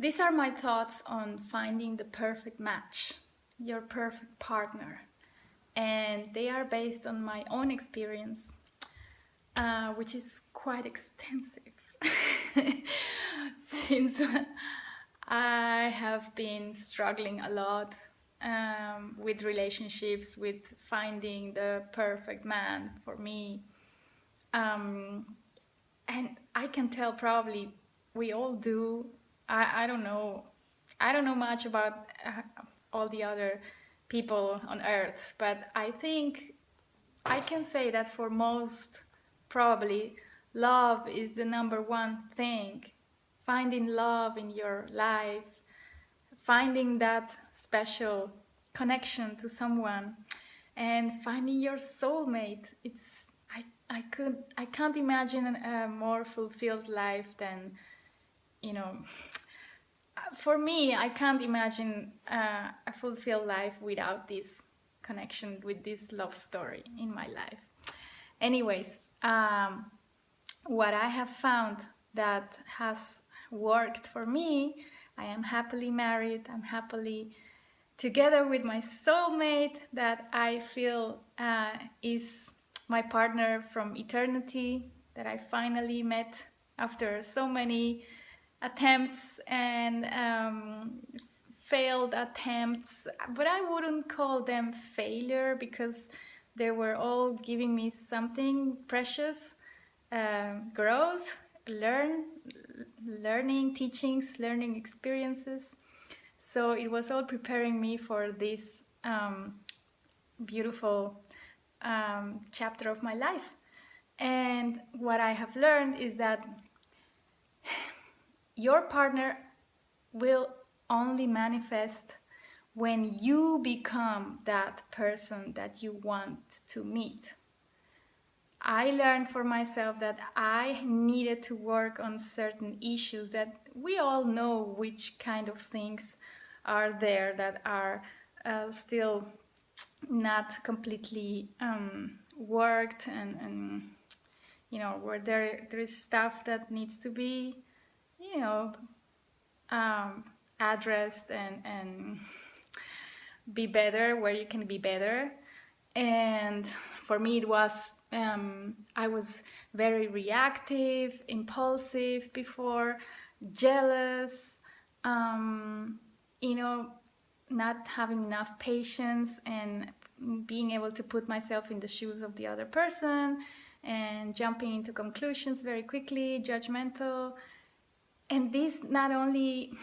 These are my thoughts on finding the perfect match, your perfect partner. And they are based on my own experience, which is quite extensive. Since I have been struggling a lot with relationships, with finding the perfect man for me. And I can tell probably we all do. I don't know. I don't know much about all the other people on earth, but I think I can say that for most, probably, love is the number one thing. Finding love in your life, finding that special connection to someone, and finding your soulmate. I can't imagine a more fulfilled life than, you know, for me, I can't imagine a fulfilled life without this connection, with this love story in my life. Anyways, what I have found that has worked for me, I am happily married, I'm happily together with my soulmate that I feel is my partner from eternity, that I finally met after so many attempts and failed attempts, but I wouldn't call them failure because they were all giving me something precious, growth, learning, teachings, learning experiences. So it was all preparing me for this beautiful chapter of my life. And what I have learned is that your partner will only manifest when you become that person that you want to meet. I learned for myself that I needed to work on certain issues that we all know which kind of things are there that are still not completely worked, and you know, where there is stuff that needs to be, you know, addressed and be better, where you can be better. And for me it was I was very reactive, impulsive before, jealous, you know, not having enough patience and being able to put myself in the shoes of the other person and jumping into conclusions very quickly, judgmental. And this not only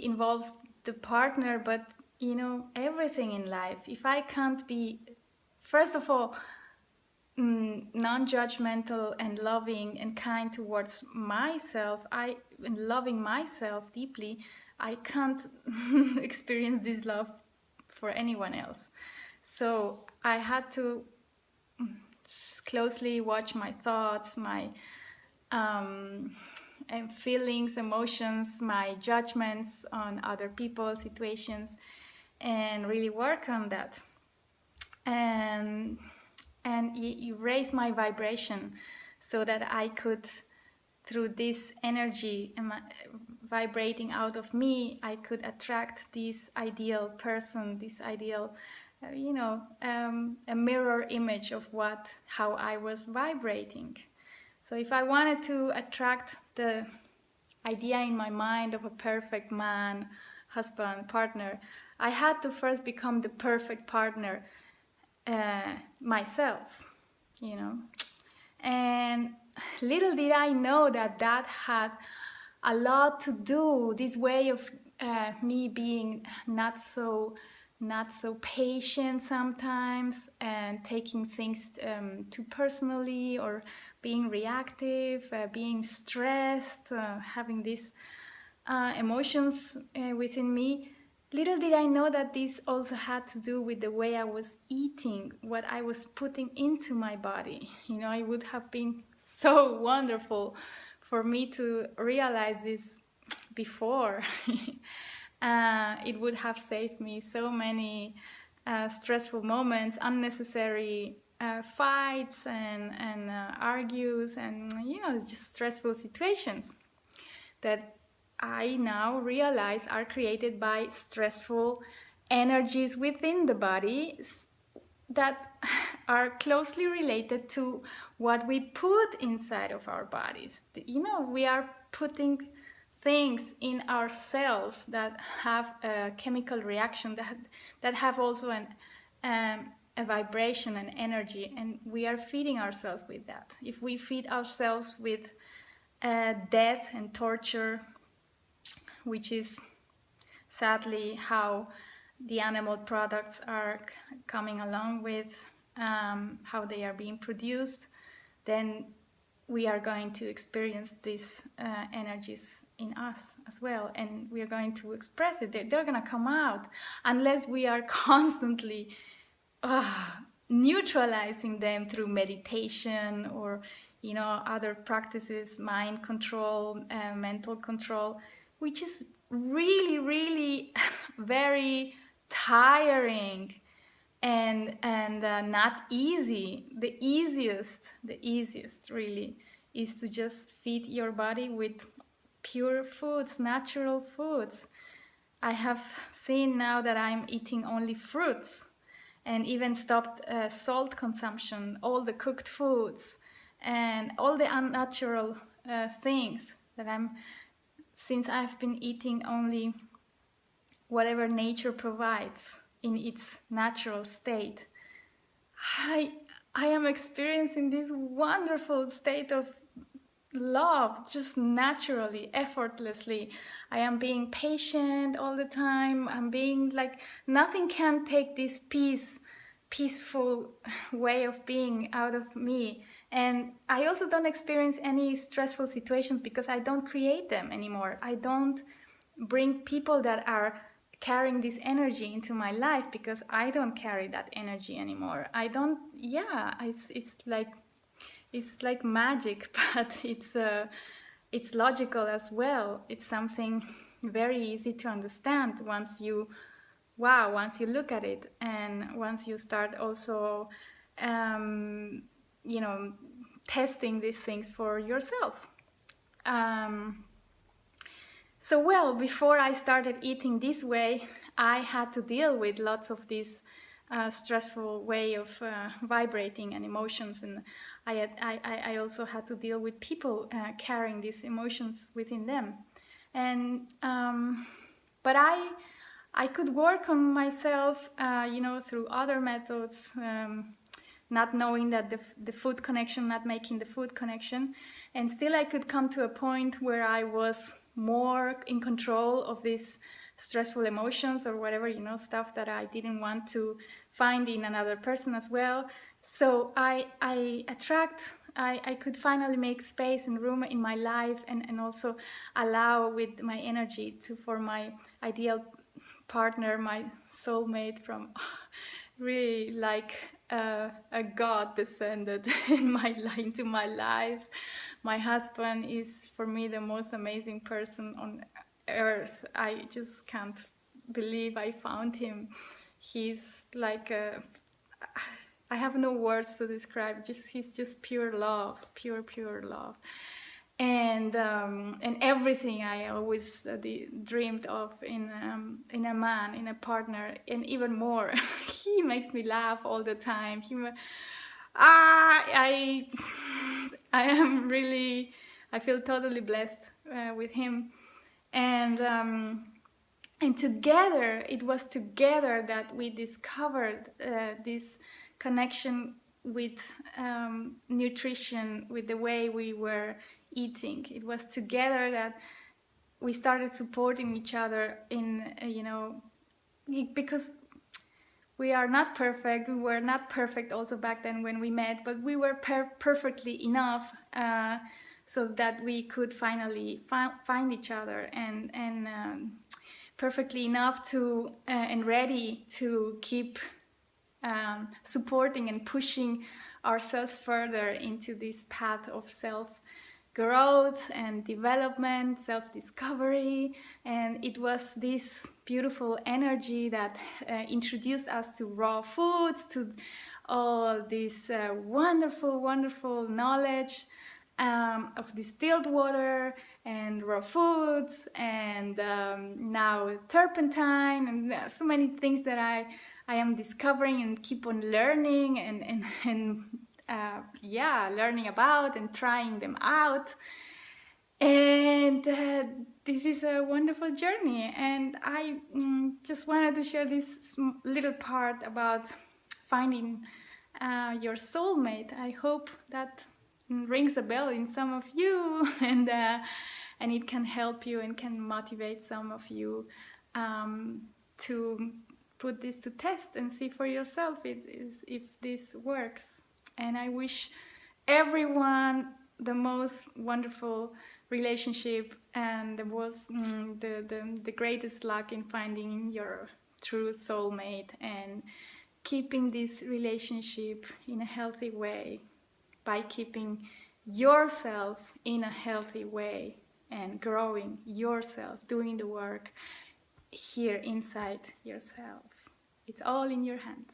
involves the partner, but you know, everything in life. If I can't be, first of all, non-judgmental and loving and kind towards myself, and loving myself deeply, I can't experience this love for anyone else. So I had to closely watch my thoughts, my and feelings, emotions, my judgments on other people, situations, and really work on that. And you raise my vibration so that I could, through this energy vibrating out of me, I could attract this ideal person, this ideal, a mirror image of how I was vibrating. So if I wanted to attract the idea in my mind of a perfect man, husband, partner, I had to first become the perfect partner myself, you know. And little did I know that had a lot to do, this way of me being not so patient sometimes, and taking things too personally, or being reactive, being stressed, having these emotions within me. Little did I know that this also had to do with the way I was eating, what I was putting into my body. You know, it would have been so wonderful for me to realize this before. It would have saved me so many stressful moments, unnecessary fights and argues, and you know, just stressful situations. that I now realize are created by stressful energies within the body that are closely related to what we put inside of our bodies. You know, we are putting things in our cells that have a chemical reaction, that have also a vibration and energy, and we are feeding ourselves with that. If we feed ourselves with death and torture, which is sadly how the animal products are coming along with, how they are being produced, then we are going to experience these energies in us as well, and we are going to express it. They're going to come out unless we are constantly neutralizing them through meditation or, you know, other practices, mind control, mental control, which is really, really very tiring and not easy. The easiest really is to just feed your body with pure foods, natural foods. I have seen now that I'm eating only fruits, and even stopped salt consumption, all the cooked foods, and all the unnatural things that since I've been eating only whatever nature provides in its natural state, I, I am experiencing this wonderful state of love, just naturally, effortlessly. I am being patient all the time. I'm being like, nothing can take this peaceful way of being out of me. And I also don't experience any stressful situations because I don't create them anymore. I don't bring people that are carrying this energy into my life because I don't carry that energy anymore. I don't, yeah, it's like magic, but it's logical as well. It's something very easy to understand once you look at it, and once you start also, you know, testing these things for yourself. So, well, before I started eating this way, I had to deal with lots of these stressful way of vibrating and emotions, and I also had to deal with people carrying these emotions within them, and but I could work on myself, you know, through other methods. Not knowing that the food connection, not making the food connection, and still I could come to a point where I was more in control of these stressful emotions or whatever, you know, stuff that I didn't want to find in another person as well. So I could finally make space and room in my life, and also allow with my energy for my ideal partner, my soulmate, from really like a god descended into my life. My husband is for me the most amazing person on earth. I just can't believe I found him. He's like I have no words to describe. He's just pure love, pure love, and everything I always dreamed of in a man, in a partner, and even more. He makes me laugh all the time. I am really, I feel totally blessed with him, and together, it was together that we discovered this connection with nutrition, with the way we were eating. It was together that we started supporting each other in, you know, because we are not perfect. We were not perfect also back then when we met, but we were perfectly enough so that we could finally find each other, and perfectly enough to and ready to keep supporting and pushing ourselves further into this path of self growth and development, self-discovery. And it was this beautiful energy that introduced us to raw foods, to all this wonderful knowledge of distilled water and raw foods, and now turpentine, and so many things that I am discovering and keep on learning and yeah, learning about and trying them out. And this is a wonderful journey. And I just wanted to share this little part about finding your soulmate. I hope that rings a bell in some of you, and it can help you and can motivate some of you to put this to test and see for yourself if this works. And I wish everyone the most wonderful relationship and the greatest luck in finding your true soulmate and keeping this relationship in a healthy way by keeping yourself in a healthy way and growing yourself, doing the work here inside yourself. It's all in your hands.